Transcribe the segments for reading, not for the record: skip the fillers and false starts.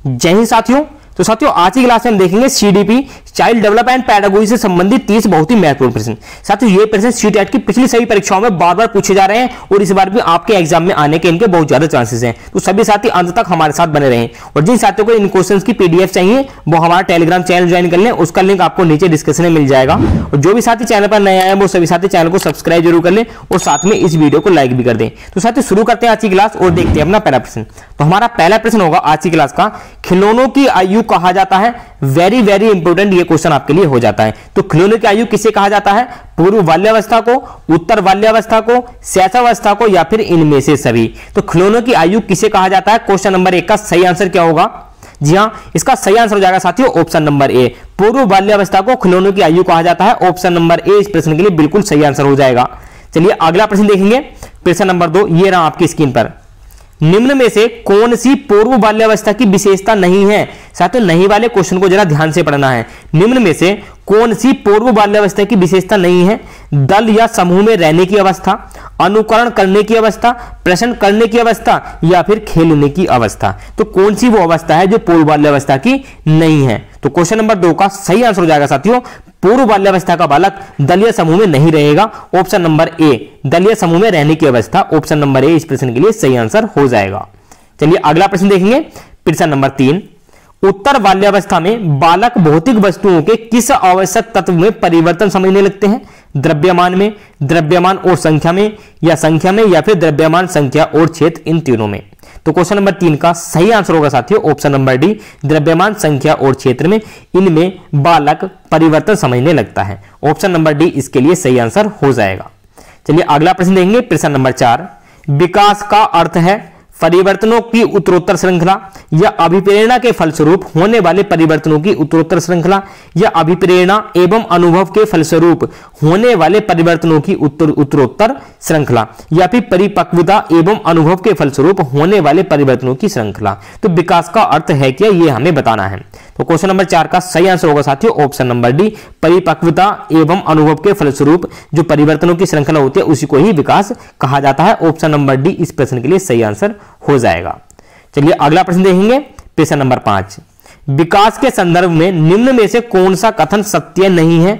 जय हिंद साथियों। तो साथियों आज की क्लास में हम देखेंगे सीडीपी चाइल्ड डेवलपमेंट पैडागोजी से संबंधित 30 बहुत ही महत्वपूर्ण प्रश्न। साथियों ये प्रश्न सीटेट की पिछली सभी परीक्षाओं में बार बार पूछे जा रहे हैं और इस बार भी आपके एग्जाम में आने के इनके बहुत ज्यादा चांसेस हैं। तो सभी साथी अंत तक हमारे साथ बने रहें और जिन साथियों को इन क्वेश्चंस की पीडीएफ चाहिए वो हमारा टेलीग्राम चैनल ज्वाइन कर लें, उसका लिंक आपको नीचे डिस्क्रिप्शन में मिल जाएगा। और जो भी साथी चैनल पर नए आए हैं वो सभी साथी चैनल को सब्सक्राइब जरूर कर लें और साथ में इस वीडियो को लाइक भी कर दें। तो साथियों शुरू करते हैं आज की क्लास और देखते हैं अपना पहला प्रश्न। तो हमारा पहला प्रश्न होगा आज की क्लास का, खिलौनों की आयु कहा जाता है। वेरी वेरी इंपोर्टेंट ये क्वेश्चन आपके लिए हो जाता है। तो खिलौनों की आयु किसे कहा जाता है? पूर्व बाल्यावस्था को, उत्तर बाल्यावस्था को, शैशवावस्था को या फिर इनमें से सभी। तो खिलौनों की आयु किसे कहा जाता है? क्वेश्चन नंबर 1 का सही आंसर क्या होगा? जी हां, इसका सही आंसर हो जाएगा साथियों ऑप्शन नंबर ए, पूर्व बाल्यावस्था को खिलौनों की आयु कहा जाता है। ऑप्शन नंबर ए इस प्रश्न के लिए बिल्कुल सही आंसर हो जाएगा। चलिए अगला प्रश्न देखेंगे, प्रश्न नंबर 2 ये रहा आपकी स्क्रीन पर। निम्न में से कौन सी पूर्व बाल्यावस्था की विशेषता नहीं है? साथियों नहीं वाले क्वेश्चन को जरा ध्यान से पढ़ना है। निम्न में से कौन सी पूर्व बाल्यावस्था की विशेषता नहीं है? दल या समूह में रहने की अवस्था, अनुकरण करने की अवस्था, प्रश्न करने की अवस्था या फिर खेलने की अवस्था। तो कौन सी वो अवस्था है जो पूर्व बाल्यावस्था की नहीं है? तो क्वेश्चन नंबर 2 का सही आंसर हो जाएगा साथियों, पूर्व बाल्यावस्था का बालक दलीय समूह में नहीं रहेगा। ऑप्शन नंबर ए, दलीय समूह में रहने की अवस्था। ऑप्शन नंबर ए इस प्रश्न के लिए सही आंसर हो जाएगा। चलिए अगला प्रश्न देखेंगे, प्रश्न नंबर 3। उत्तर बाल्यावस्था में बालक भौतिक वस्तुओं के किस आवश्यक तत्व में परिवर्तन समझने लगते हैं? द्रव्यमान में, द्रव्यमान और संख्या में, या संख्या में, या फिर द्रव्यमान, संख्या और क्षेत्र, इन तीनों में। तो क्वेश्चन नंबर 3 का सही आंसर होगा साथियों ऑप्शन नंबर डी, द्रव्यमान, संख्या और क्षेत्र में, इनमें बालक परिवर्तन समझने लगता है। ऑप्शन नंबर डी इसके लिए सही आंसर हो जाएगा। चलिए अगला प्रश्न देखेंगे, प्रश्न नंबर 4। विकास का अर्थ है परिवर्तनों की उत्तरोत्तर श्रृंखला या अभिप्रेरणा के फलस्वरूप होने वाले परिवर्तनों की उत्तरोत्तर श्रृंखला, या अभिप्रेरणा एवं अनुभव के फलस्वरूप होने वाले परिवर्तनों की उत्तरोत्तर श्रृंखला, या फिर परिपक्वता एवं अनुभव के फलस्वरूप होने वाले परिवर्तनों की श्रृंखला। तो विकास का अर्थ है क्या, ये हमें बताना है। तो क्वेश्चन नंबर 4 का सही आंसर होगा साथियों ऑप्शन नंबर डी, परिपक्वता एवं अनुभव के फलस्वरूप जो परिवर्तनों की श्रृंखला होती है उसी को ही विकास कहा जाता है। ऑप्शन नंबर डी इस प्रश्न के लिए सही आंसर हो जाएगा। चलिए अगला प्रश्न देखेंगे, प्रश्न नंबर 5। विकास के संदर्भ में निम्न में से कौन सा कथन सत्य नहीं है?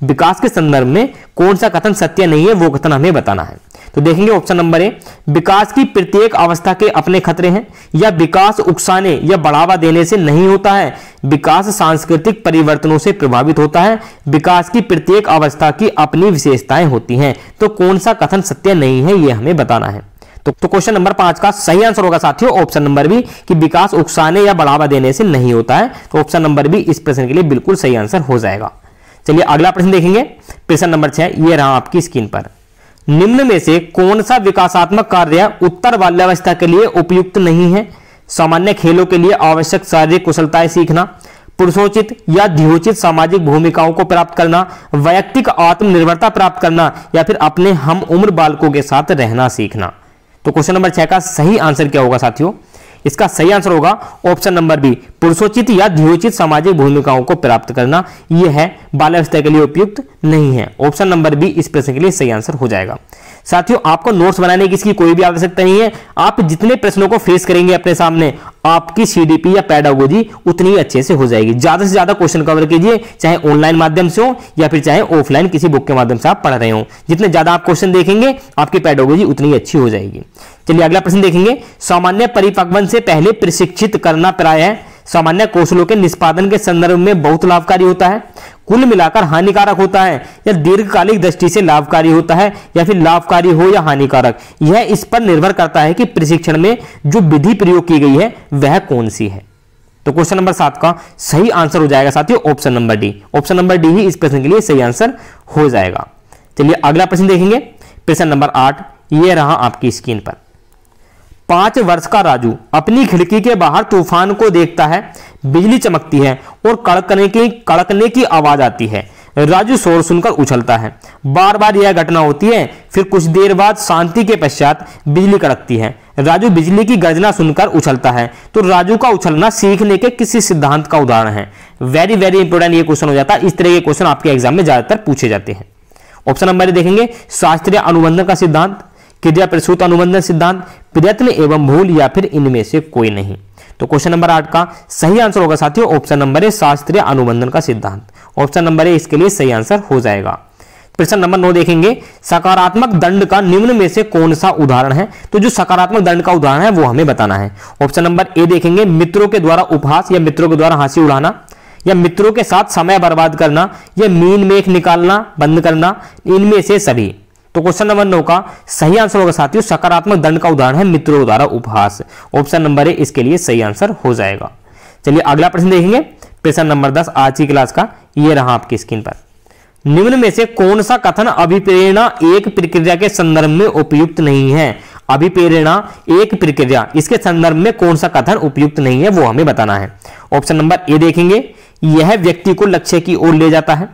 विकास के संदर्भ में कौन सा कथन सत्य नहीं है वो कथन हमें बताना है। तो देखेंगे ऑप्शन नंबर ए, विकास की प्रत्येक अवस्था के अपने खतरे हैं, या विकास उकसाने या बढ़ावा देने से नहीं होता है, विकास सांस्कृतिक परिवर्तनों से प्रभावित होता है, विकास की प्रत्येक अवस्था की अपनी विशेषताएं होती हैं। तो कौन सा कथन सत्य नहीं है ये हमें बताना है। तो क्वेश्चन नंबर 5 का सही आंसर होगा साथियों ऑप्शन नंबर बी, कि विकास उकसाने या बढ़ावा देने से नहीं होता है। तो ऑप्शन नंबर बी इस प्रश्न के लिए बिल्कुल सही आंसर हो जाएगा। चलिए अगला प्रश्न देखेंगे, प्रश्न नंबर 6 ये रहा आपकी स्क्रीन पर। निम्न में से कौन सा विकासात्मक कार्य उत्तर बाल्यावस्था के लिए उपयुक्त नहीं है? सामान्य खेलों के लिए आवश्यक शारीरिक कुशलताएं सीखना, पुरुषोचित या ध्येयोचित सामाजिक भूमिकाओं को प्राप्त करना, वैयक्तिक आत्मनिर्भरता प्राप्त करना, या फिर अपने हम उम्र बालकों के साथ रहना सीखना। तो क्वेश्चन नंबर 6 का सही आंसर क्या होगा साथियों? इसका सही आंसर होगा ऑप्शन नंबर बी, पुरुषोचित या ध्येयोचित सामाजिक भूमिकाओं को प्राप्त करना। यह है बाल्यावस्था के लिए उपयुक्त नहीं है। ऑप्शन नंबर बी इस प्रश्न के लिए सही आंसर हो जाएगा। साथियों आपको नोट्स बनाने की इसकी कोई भी आवश्यकता नहीं है। आप जितने प्रश्नों को फेस करेंगे अपने सामने, आपकी सीडीपी या पैडागोजी उतनी अच्छे से हो जाएगी। ज्यादा से ज्यादा क्वेश्चन कवर कीजिए, चाहे ऑनलाइन माध्यम से हो या फिर चाहे ऑफलाइन किसी बुक के माध्यम से आप पढ़ रहे हो। जितने ज्यादा आप क्वेश्चन देखेंगे आपकी पैडागोजी उतनी अच्छी हो जाएगी। चलिए अगला प्रश्न देखेंगे, सामान्य परिपक्वन से पहले प्रशिक्षित करना प्रायः सामान्य कौशलों के निष्पादन के संदर्भ में बहुत लाभकारी होता है, कुल मिलाकर हानिकारक होता है, या दीर्घकालिक दृष्टि से लाभकारी होता है, या फिर लाभकारी हो या हानिकारक। यह इस पर निर्भर करता है कि प्रशिक्षण में जो विधि प्रयोग की गई है वह कौन सी है। तो क्वेश्चन नंबर 7 का सही आंसर हो जाएगा साथियों option number D. Option number D ही इस प्रश्न के लिए सही आंसर हो जाएगा। चलिए अगला प्रश्न देखेंगे, प्रश्न नंबर 8 ये रहा आपकी स्क्रीन पर। 5 वर्ष का राजू अपनी खिड़की के बाहर तूफान को देखता है, बिजली चमकती है और कड़कने की आवाज आती है। राजू शोर सुनकर उछलता है। बार बार यह घटना होती है, फिर कुछ देर बाद शांति के पश्चात बिजली कड़कती है। राजू बिजली की गर्जना सुनकर उछलता है। तो राजू का उछलना सीखने के किसी सिद्धांत का उदाहरण है? वेरी वेरी इंपोर्टेंट ये क्वेश्चन हो जाता है। इस तरह के क्वेश्चन आपके एग्जाम में ज्यादातर पूछे जाते हैं। ऑप्शन नंबर देखेंगे, शास्त्रीय अनुबंधन का सिद्धांत, क्रिया प्रसूत अनुबंधन सिद्धांत, प्रयत्न एवं भूल, या फिर इनमें से कोई नहीं। तो क्वेश्चन नंबर 8 का सही आंसर होगा साथियों ऑप्शन नंबर ए, शास्त्रीय अनुबंधन का सिद्धांत। ऑप्शन नंबर ए इसके लिए सही आंसर हो जाएगा। प्रश्न नंबर 9 देखेंगे, सकारात्मक दंड का निम्न में से कौन सा उदाहरण है। तो जो सकारात्मक दंड का उदाहरण है वो हमें बताना है। ऑप्शन नंबर ए देखेंगे, मित्रों के द्वारा उपहास या मित्रों के द्वारा हंसी उड़ाना, या मित्रों के साथ समय बर्बाद करना, या मीन मेख निकालना बंद करना, इनमें से सभी। तो क्वेश्चन नंबर 9 का सही आंसर होगा साथियों सकारात्मक दंड का उदाहरण है मित्रों द्वारा उपहास। ऑप्शन नंबर ए इसके लिए सही आंसर हो जाएगा। चलिए अगला प्रश्न देखेंगे, प्रश्न नंबर 10 आज की क्लास का, ये रहा आपकी स्क्रीन पर। निम्न में से कौन सा कथन अभिप्रेरणा एक प्रक्रिया के संदर्भ में उपयुक्त नहीं है। अभिप्रेरणा एक प्रक्रिया, इसके संदर्भ में कौन सा कथन उपयुक्त नहीं है वो हमें बताना है। ऑप्शन नंबर ए देखेंगे, यह व्यक्ति को लक्ष्य की ओर ले जाता है,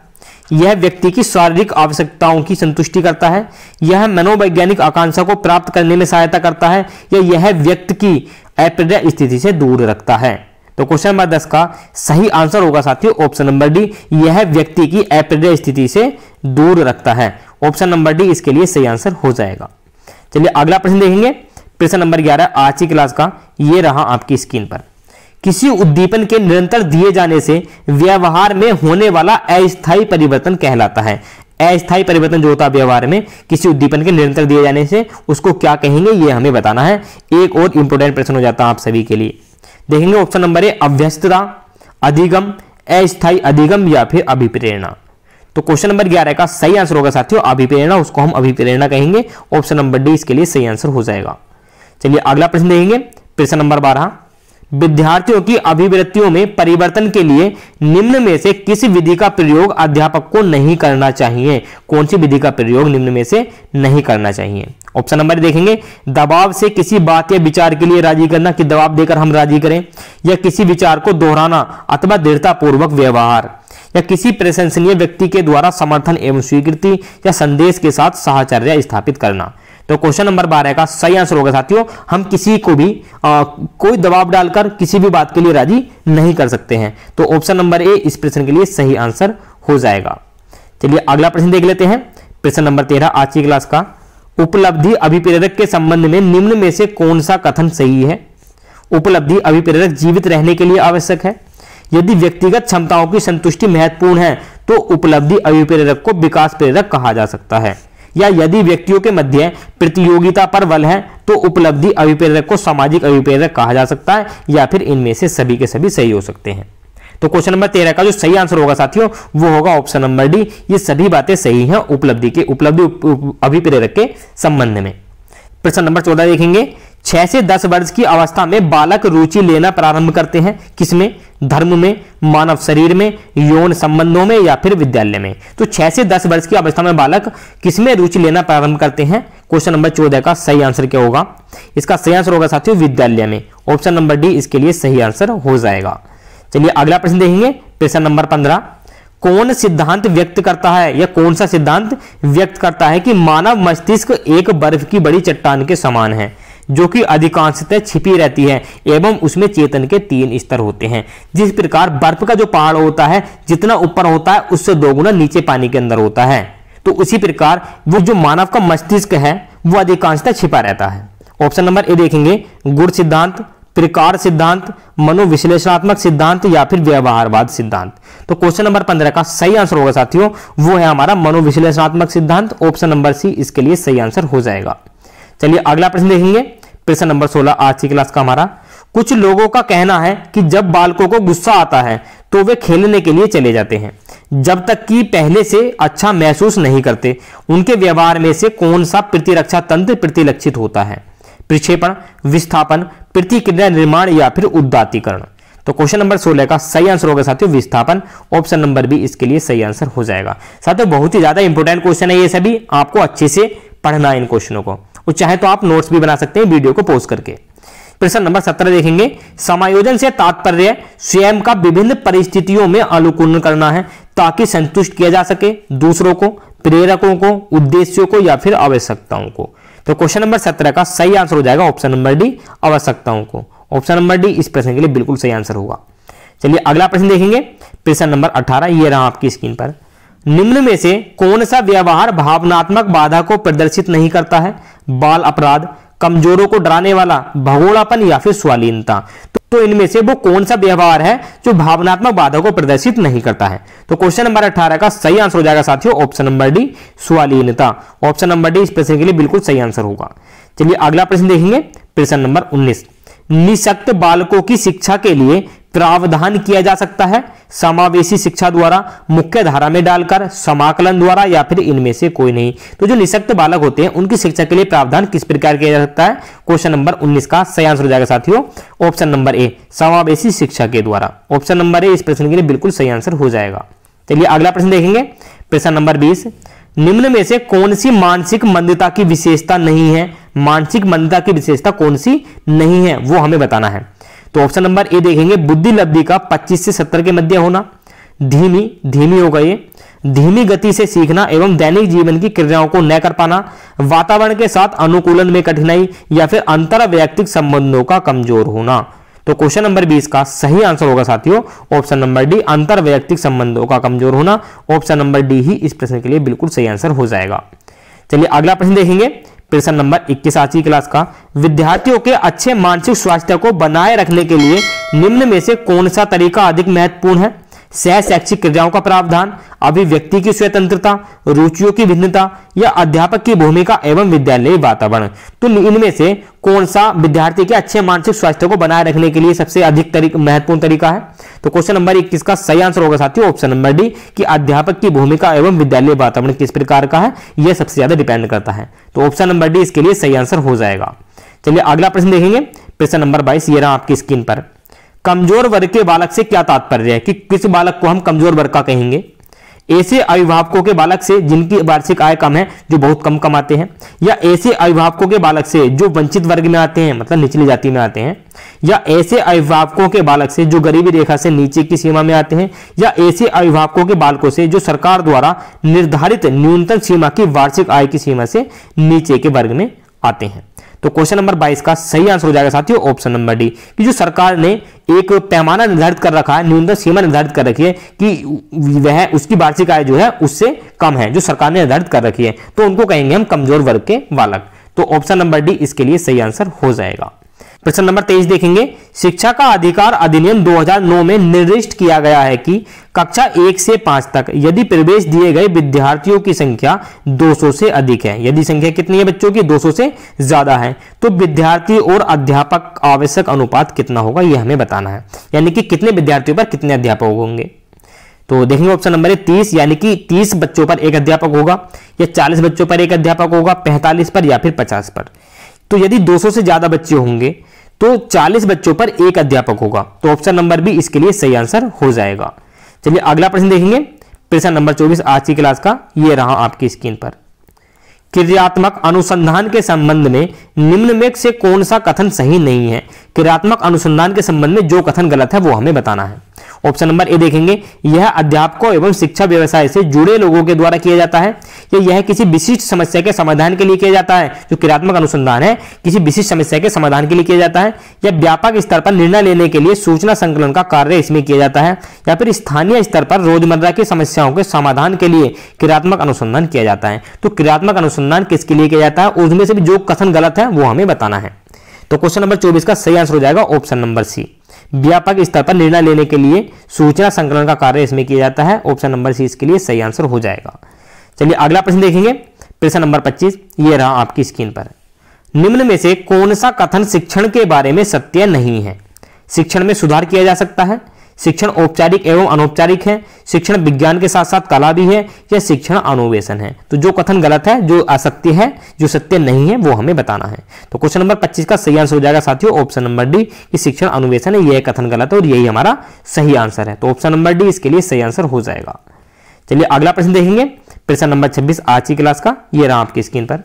यह व्यक्ति की शारीरिक आवश्यकताओं की संतुष्टि करता है, यह मनोवैज्ञानिक आकांक्षा को प्राप्त करने में सहायता करता है, या यह व्यक्ति की अप्रिय स्थिति से दूर रखता है। तो क्वेश्चन नंबर 10 का सही आंसर होगा साथियों ऑप्शन नंबर डी, यह व्यक्ति की अप्रिय स्थिति से दूर रखता है। ऑप्शन नंबर डी इसके लिए सही आंसर हो जाएगा। चलिए अगला प्रश्न देखेंगे, प्रश्न नंबर 11 आज की क्लास का, ये रहा आपकी स्क्रीन पर। किसी उद्दीपन के निरंतर दिए जाने से व्यवहार में होने वाला अस्थायी परिवर्तन कहलाता है। अस्थायी परिवर्तन जो होता है व्यवहार में किसी उद्दीपन के निरंतर दिए जाने से, उसको क्या कहेंगे ये हमें बताना है। एक और इंपोर्टेंट प्रश्न हो जाता है आप सभी के लिए। देखेंगे ऑप्शन नंबर ए, अभ्यस्तता, अधिगम, अस्थायी अधिगम, या फिर अभिप्रेरणा। तो क्वेश्चन नंबर 11 का सही आंसर होगा साथियों अभिप्रेरणा, उसको हम अभिप्रेरणा कहेंगे। ऑप्शन नंबर डी इसके लिए सही आंसर हो जाएगा। चलिए अगला प्रश्न देखेंगे, प्रश्न नंबर 12, विद्यार्थियों की अभिवृत्तियों में परिवर्तन के लिए निम्न में से किस विधि का प्रयोग अध्यापक को नहीं करना चाहिए। कौन सी विधि का प्रयोग निम्न में से नहीं करना चाहिए। ऑप्शन नंबर देखेंगे, दबाव से किसी बात या विचार के लिए राजी करना, कि दबाव देकर हम राजी करें, या किसी विचार को दोहराना अथवा दृढ़तापूर्वक व्यवहार, या किसी प्रशंसनीय व्यक्ति के द्वारा समर्थन एवं स्वीकृति या संदेश के साथ साहचर्य स्थापित करना। तो क्वेश्चन नंबर 12 का सही आंसर होगा साथियों, हम किसी को भी कोई दबाव डालकर किसी भी बात के लिए राजी नहीं कर सकते हैं। तो ऑप्शन नंबर ए इस प्रश्न के लिए सही आंसर हो जाएगा। चलिए अगला प्रश्न देख लेते हैं, प्रश्न नंबर 13 आज की क्लास का। उपलब्धि अभिप्रेरक के संबंध में निम्न में से कौन सा कथन सही है। उपलब्धि अभिप्रेरक जीवित रहने के लिए आवश्यक है। यदि व्यक्तिगत क्षमताओं की संतुष्टि महत्वपूर्ण है तो उपलब्धि अभिप्रेरक को विकास प्रेरक कहा जा सकता है। या यदि व्यक्तियों के मध्य प्रतियोगिता पर बल है तो उपलब्धि अभिप्रेरक को सामाजिक अभिप्रेरक कहा जा सकता है, या फिर इनमें से सभी के सभी सही हो सकते हैं। तो क्वेश्चन नंबर 13 का जो सही आंसर होगा साथियों वो होगा ऑप्शन नंबर डी, ये सभी बातें सही हैं उपलब्धि अभिप्रेरक के संबंध में। प्रश्न नंबर 14 देखेंगे, 6 से 10 वर्ष की अवस्था में बालक रुचि लेना प्रारंभ करते हैं, किसमें। धर्म में, मानव शरीर में, यौन संबंधों में, या फिर विद्यालय में। तो 6 से 10 वर्ष की अवस्था में बालक किसमें रुचि लेना प्रारंभ करते हैं। क्वेश्चन नंबर 14 का सही आंसर क्या होगा। इसका सही आंसर होगा साथियों विद्यालय में। ऑप्शन नंबर डी इसके लिए सही आंसर हो जाएगा। चलिए अगला प्रश्न देखेंगे, प्रश्न नंबर 15, कौन सिद्धांत व्यक्त करता है या कौन सा सिद्धांत व्यक्त करता है कि मानव मस्तिष्क एक बर्फ की बड़ी चट्टान के समान है, जो कि अधिकांशतः छिपी रहती है एवं उसमें चेतन के 3 स्तर होते हैं। जिस प्रकार बर्फ का जो पहाड़ होता है जितना ऊपर होता है उससे 2 गुना नीचे पानी के अंदर होता है, तो उसी प्रकार वो जो मानव का मस्तिष्क है वो अधिकांशतः छिपा रहता है। ऑप्शन नंबर ए देखेंगे, गुण सिद्धांत, प्रकार सिद्धांत, मनोविश्लेषणात्मक सिद्धांत, या फिर व्यवहारवाद सिद्धांत। तो क्वेश्चन नंबर 15 का सही आंसर होगा साथियों वो है हमारा मनोविश्लेषणात्मक सिद्धांत। ऑप्शन नंबर सी इसके लिए सही आंसर हो जाएगा। चलिए अगला प्रश्न देखेंगे, प्रश्न नंबर 16 आज की क्लास का हमारा। कुछ लोगों का कहना है कि जब बालकों को गुस्सा आता है तो वे खेलने के लिए चले जाते हैं, जब तक कि पहले से अच्छा महसूस नहीं करते। उनके व्यवहार में से कौन सा प्रतिरक्षा तंत्र प्रतिलक्षित होता है। प्रक्षेपण, विस्थापन, प्रतिक्रिया निर्माण, या फिर उदात्तीकरण। तो क्वेश्चन नंबर 16 का सही आंसर होगा साथियों विस्थापन। ऑप्शन नंबर बी इसके लिए सही आंसर हो जाएगा। साथियों बहुत ही ज्यादा इंपॉर्टेंट क्वेश्चन है ये सभी, आपको अच्छे से पढ़ना है इन क्वेश्चनों को, और चाहे तो आप नोट्स भी बना सकते हैं वीडियो को पॉज करके। प्रश्न नंबर 17 देखेंगे, समायोजन से तात्पर्य स्वयं का विभिन्न परिस्थितियों में अनुकूलन करना है ताकि संतुष्ट किया जा सके दूसरों को, प्रेरकों को, उद्देश्यों को, या फिर आवश्यकताओं को। तो क्वेश्चन नंबर 17 का सही आंसर हो जाएगा ऑप्शन नंबर डी, आवश्यकताओं को। ऑप्शन नंबर डी इस प्रश्न के लिए बिल्कुल सही आंसर होगा। चलिए अगला प्रश्न देखेंगे, प्रश्न नंबर 18, ये रहा आपकी स्क्रीन पर। निम्न में से कौन सा व्यवहार भावनात्मक बाधा को प्रदर्शित नहीं करता है? बाल अपराध, कमजोरों को डराने वाला, भगोड़ापन या फिर स्वालीनता। तो इनमें से वो कौन सा व्यवहार है जो भावनात्मक बाधा को प्रदर्शित नहीं करता है? तो क्वेश्चन नंबर 18 का सही आंसर हो जाएगा साथियों ऑप्शन नंबर डी, स्वालीनता। ऑप्शन नंबर डी इस प्रश्न के लिए बिल्कुल सही आंसर होगा। चलिए अगला प्रश्न देखेंगे, प्रश्न नंबर 19। निःशक्त बालकों की शिक्षा के लिए प्रावधान किया जा सकता है समावेशी शिक्षा द्वारा, मुख्य धारा में डालकर, समाकलन द्वारा या फिर इनमें से कोई नहीं। तो जो निःशक्त बालक होते हैं उनकी शिक्षा के लिए प्रावधान किस प्रकार किया जा सकता है? क्वेश्चन नंबर 19 का सही आंसर हो जाएगा साथियों ऑप्शन नंबर ए, समावेशी शिक्षा के द्वारा। ऑप्शन नंबर ए इस प्रश्न के लिए बिल्कुल सही आंसर हो जाएगा। चलिए अगला प्रश्न देखेंगे, प्रश्न नंबर 20। निम्न में से कौन सी मानसिक मंदता की विशेषता नहीं है? मानसिक मंदता की विशेषता कौन सी नहीं है वो हमें बताना है। तो ऑप्शन नंबर ए देखेंगे, बुद्धि लब्धि का 25 से 70 के मध्य होना, धीमी होगा ये, धीमी गति से सीखना एवं दैनिक जीवन की क्रियाओं को न कर पाना, वातावरण के साथ अनुकूलन में कठिनाई या फिर अंतर वैयक्तिक संबंधों का कमजोर होना। तो क्वेश्चन नंबर 20 का सही आंसर होगा साथियों ऑप्शन नंबर डी, अंतर वैयक्तिक संबंधों का कमजोर होना। ऑप्शन नंबर डी ही इस प्रश्न के लिए बिल्कुल सही आंसर हो जाएगा। चलिए अगला प्रश्न देखेंगे, प्रश्न नंबर 21 8वीं क्लास का। विद्यार्थियों के अच्छे मानसिक स्वास्थ्य को बनाए रखने के लिए निम्न में से कौन सा तरीका अधिक महत्वपूर्ण है? सह शैक्षिक क्रियाओं का प्रावधान, अभिव्यक्ति की स्वतंत्रता, रुचियों की भिन्नता या अध्यापक की भूमिका एवं विद्यालय वातावरण। तो इनमें से कौन सा विद्यार्थी के अच्छे मानसिक स्वास्थ्य को बनाए रखने के लिए सबसे अधिक महत्वपूर्ण तरीका है? तो क्वेश्चन नंबर 21 का सही आंसर होगा साथियों ऑप्शन नंबर डी कि अध्यापक की भूमिका एवं विद्यालय वातावरण किस प्रकार का है यह सबसे ज्यादा डिपेंड करता है। तो ऑप्शन नंबर डी इसके लिए सही आंसर हो जाएगा। चलिए अगला प्रश्न देखेंगे, प्रश्न नंबर 22 ये रहा आपकी स्क्रीन पर। कमजोर वर्ग के बालक से क्या तात्पर्य है कि किस बालक को हम कमजोर वर्ग का कहेंगे? ऐसे अभिभावकों के बालक से जिनकी वार्षिक आय कम है, जो बहुत कम कमाते हैं, या ऐसे अभिभावकों के बालक से जो वंचित वर्ग में आते हैं मतलब निचली जाति में आते हैं, या ऐसे अभिभावकों के बालक से जो गरीबी रेखा से नीचे की सीमा में आते हैं, या ऐसे अभिभावकों के बालकों से जो सरकार द्वारा निर्धारित न्यूनतम सीमा की वार्षिक आय की सीमा से नीचे के वर्ग में आते हैं। तो क्वेश्चन नंबर 22 का सही आंसर हो जाएगा साथियों ऑप्शन नंबर डी कि जो सरकार ने एक पैमाना निर्धारित कर रखा है, न्यूनतम सीमा निर्धारित कर रखी है कि वह उसकी वार्षिक आय जो है उससे कम है, जो सरकार ने निर्धारित कर रखी है, तो उनको कहेंगे हम कमजोर वर्ग के बालक। तो ऑप्शन नंबर डी इसके लिए सही आंसर हो जाएगा। प्रश्न नंबर 23 देखेंगे, शिक्षा का अधिकार अधिनियम 2009 में निर्दिष्ट किया गया है कि कक्षा 1 से 5 तक यदि प्रवेश दिए गए विद्यार्थियों की संख्या 200 से अधिक है, यदि संख्या कितनी है बच्चों की 200 से ज्यादा है, तो विद्यार्थी और अध्यापक आवश्यक अनुपात कितना होगा यह हमें बताना है, यानी कि कितने विद्यार्थियों पर कितने अध्यापक होंगे। तो देखेंगे ऑप्शन नंबर 30 यानी कि 30 बच्चों पर एक अध्यापक होगा, या 40 बच्चों पर एक अध्यापक होगा, 45 पर या फिर 50 पर। तो यदि 200 से ज्यादा बच्चे होंगे तो 40 बच्चों पर एक अध्यापक होगा। तो ऑप्शन नंबर बी इसके लिए सही आंसर हो जाएगा। चलिए अगला प्रश्न देखेंगे, प्रश्न नंबर 24 आज की क्लास का, ये रहा आपकी स्क्रीन पर। क्रियात्मक अनुसंधान के संबंध में निम्न में से कौन सा कथन सही नहीं है? क्रियात्मक अनुसंधान के संबंध में जो कथन गलत है वो हमें बताना है। ऑप्शन नंबर ए देखेंगे, यह अध्यापकों एवं शिक्षा व्यवसाय से जुड़े लोगों के द्वारा किया जाता है, या यह किसी विशिष्ट समस्या के समाधान के लिए किया जाता है। जो क्रियात्मक अनुसंधान है किसी विशिष्ट समस्या के समाधान के लिए किया जाता है, या व्यापक स्तर पर निर्णय लेने के लिए सूचना संकलन का कार्य इसमें किया जाता है, या फिर स्थानीय स्तर पर रोजमर्रा की समस्याओं के समाधान के लिए क्रियात्मक अनुसंधान किया जाता है। तो क्रियात्मक अनुसंधान किसके लिए किया जाता है, उसमें से भी जो कथन गलत है वो हमें बताना है। तो क्वेश्चन नंबर 24 का सही आंसर हो जाएगा ऑप्शन नंबर सी, व्यापक स्तर पर निर्णय लेने के लिए सूचना संकलन का कार्य इसमें किया जाता है। ऑप्शन नंबर सी इसके लिए सही आंसर हो जाएगा। चलिए अगला प्रश्न देखेंगे, प्रश्न नंबर 25 ये रहा आपकी स्क्रीन पर। निम्न में से कौन सा कथन शिक्षण के बारे में सत्य नहीं है? शिक्षण में सुधार किया जा सकता है, शिक्षण औपचारिक एवं अनौपचारिक है, शिक्षण विज्ञान के साथ साथ कला भी है, या शिक्षण अनुवेशन है। तो जो कथन गलत है, जो असत्य है, जो सत्य नहीं है वो हमें बताना है। तो क्वेश्चन नंबर 25 का सही आंसर हो जाएगा साथियों ऑप्शन नंबर डी कि शिक्षण अनुवेशन है, यह कथन गलत है और यही हमारा सही आंसर है। तो ऑप्शन नंबर डी इसके लिए सही आंसर हो जाएगा। चलिए अगला प्रश्न देखेंगे, प्रश्न नंबर 26 आज की क्लास का, ये रहा आपकी स्क्रीन पर।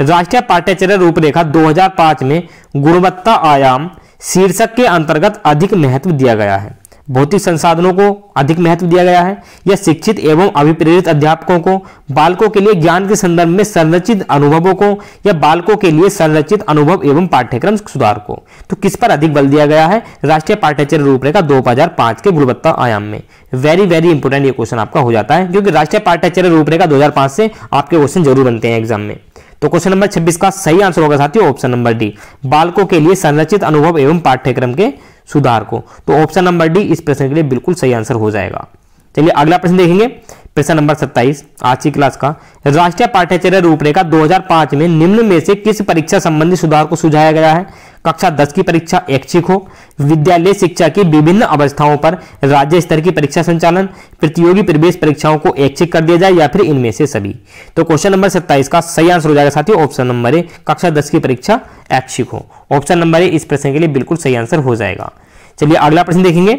राष्ट्रीय पाठ्यचर्या रूपरेखा 2005 में गुणवत्ता आयाम शीर्षक के अंतर्गत अधिक महत्व दिया गया है। भौतिक संसाधनों को अधिक महत्व दिया गया है, या शिक्षित एवं अभिप्रेरित अध्यापकों को, बालकों के लिए ज्ञान के संदर्भ में संरचित अनुभवों को, या बालकों के लिए संरचित अनुभव एवं पाठ्यक्रम सुधार को। तो किस पर अधिक बल दिया गया है? राष्ट्रीय पाठ्यचर्या रूपरेखा 2005 के गुणवत्ता आयाम में। वेरी वेरी इंपोर्टेंट ये क्वेश्चन आपका हो जाता है, क्योंकि राष्ट्रीय पाठ्यचर्या रूपरेखा 2005 से आपके क्वेश्चन जरूर बनते हैं एग्जाम में। तो क्वेश्चन नंबर 26 का सही आंसर होगा साथियों ऑप्शन नंबर डी, बालकों के लिए संरचित अनुभव एवं पाठ्यक्रम के सुधार को। तो ऑप्शन नंबर डी इस प्रश्न के लिए बिल्कुल सही आंसर हो जाएगा। चलिए अगला प्रश्न देखेंगे, प्रश्न नंबर 27 आज की क्लास का। राष्ट्रीय पाठ्यचर्या रूपरेखा 2005 में निम्न में से किस परीक्षा संबंधी सुधार को सुझाया गया है? कक्षा 10 की परीक्षा ऐच्छिक हो, विद्यालय शिक्षा की विभिन्न अवस्थाओं पर राज्य स्तर की परीक्षा संचालन, प्रतियोगी प्रवेश परीक्षाओं को ऐच्छिक कर दिया जाए, या फिर इनमें से सभी। तो क्वेश्चन नंबर 27 का सही आंसर हो जाएगा साथियों ऑप्शन नंबर ए, कक्षा 10 की परीक्षा ऐच्छिक हो। ऑप्शन नंबर ए इस प्रश्न के लिए बिल्कुल सही आंसर हो जाएगा। चलिए अगला प्रश्न देखेंगे,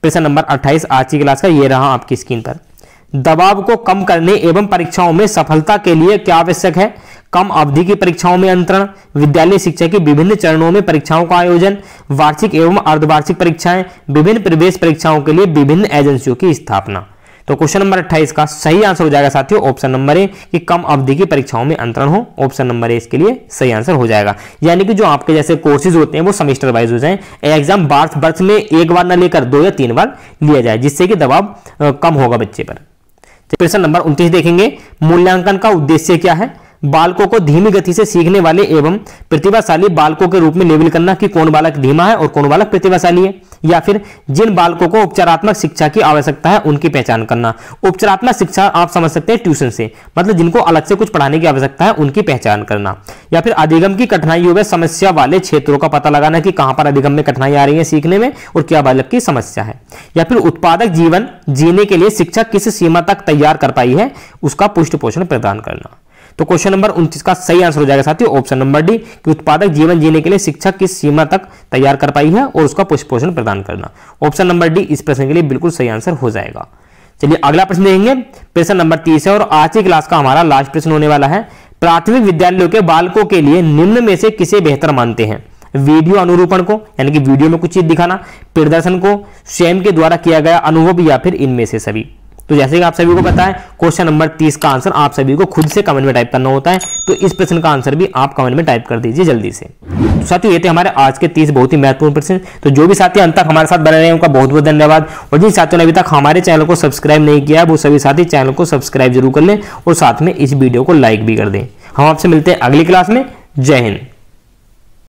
प्रश्न नंबर 28 आज की क्लास का। ये रहा आपकी स्क्रीन पर। दबाव को कम करने एवं परीक्षाओं में सफलता के लिए क्या आवश्यक है? कम अवधि की परीक्षाओं में अंतरण, विद्यालय शिक्षा के विभिन्न चरणों में परीक्षाओं का आयोजन, वार्षिक एवं अर्धवार्षिक परीक्षाएं, विभिन्न प्रवेश परीक्षाओं के लिए विभिन्न एजेंसियों की स्थापना। तो क्वेश्चन नंबर 28 का सही आंसर हो जाएगा साथियों ऑप्शन नंबर ए, कि कम अवधि की परीक्षाओं में अंतरण हो। ऑप्शन नंबर ए इसके लिए सही आंसर हो जाएगा। यानी कि जो आपके जैसे कोर्सेज होते हैं वो सेमेस्टर वाइज हो जाए, एग्जाम वर्ष में एक बार ना लेकर 2 या 3 बार लिया जाए, जिससे कि दबाव कम होगा बच्चे पर। प्रश्न नंबर 29 देखेंगे, मूल्यांकन का उद्देश्य क्या है? बालकों को धीमी गति से सीखने वाले एवं प्रतिभाशाली बालकों के रूप में लेबल करना कि कौन बालक धीमा है और कौन बालक प्रतिभाशाली है, या फिर जिन बालकों को उपचारात्मक शिक्षा की आवश्यकता है उनकी पहचान करना। उपचारात्मक शिक्षा आप समझ सकते हैं ट्यूशन से, मतलब जिनको अलग से कुछ पढ़ाने की आवश्यकता है उनकी पहचान करना, या फिर अधिगम की कठिनाइयों में समस्या वाले क्षेत्रों का पता लगाना कि कहां पर अधिगम में कठिनाई आ रही है सीखने में और क्या बालक की समस्या है, या फिर उत्पादक जीवन जीने के लिए शिक्षा किस सीमा तक तैयार कर पाई है उसका पुष्ट पोषण प्रदान करना। तो क्वेश्चन नंबर 29 का सही आंसर हो जाएगा साथियों ऑप्शन नंबर डी, कि उत्पादक जीवन जीने के लिए शिक्षा किस सीमा तक तैयार कर पाई है और उसका पुष्ट पोषण प्रदान करना। ऑप्शन नंबर डी इस प्रश्न के लिए बिल्कुल सही आंसर हो जाएगा। चलिए अगला प्रश्न देखेंगे, प्रश्न नंबर 30 है और आज की क्लास का हमारा लास्ट प्रश्न होने वाला है। प्राथमिक विद्यालयों के बालकों के लिए निम्न में से किसे बेहतर मानते हैं? वीडियो अनुरूपण को, यानी कि वीडियो में कुछ चीज दिखाना, प्रदर्शन को, स्वयं के द्वारा किया गया अनुभव, या फिर इनमें से सभी। तो जैसे कि आप सभी को पता है क्वेश्चन नंबर 30 का आंसर आप सभी को खुद से कमेंट में टाइप करना होता है, तो इस प्रश्न का आंसर भी आप कमेंट में टाइप कर दीजिए जल्दी से। तो साथियों ये थे हमारे आज के 30 बहुत ही महत्वपूर्ण प्रश्न। तो जो भी साथी अंत तक हमारे साथ बने रहे हैं उनका बहुत बहुत धन्यवाद, और जिन साथियों ने अभी तक हमारे चैनल को सब्सक्राइब नहीं किया वो सभी साथी चैनल को सब्सक्राइब जरूर कर लें और साथ में इस वीडियो को लाइक भी कर दें। हम आपसे मिलते हैं अगली क्लास में। जय हिंद।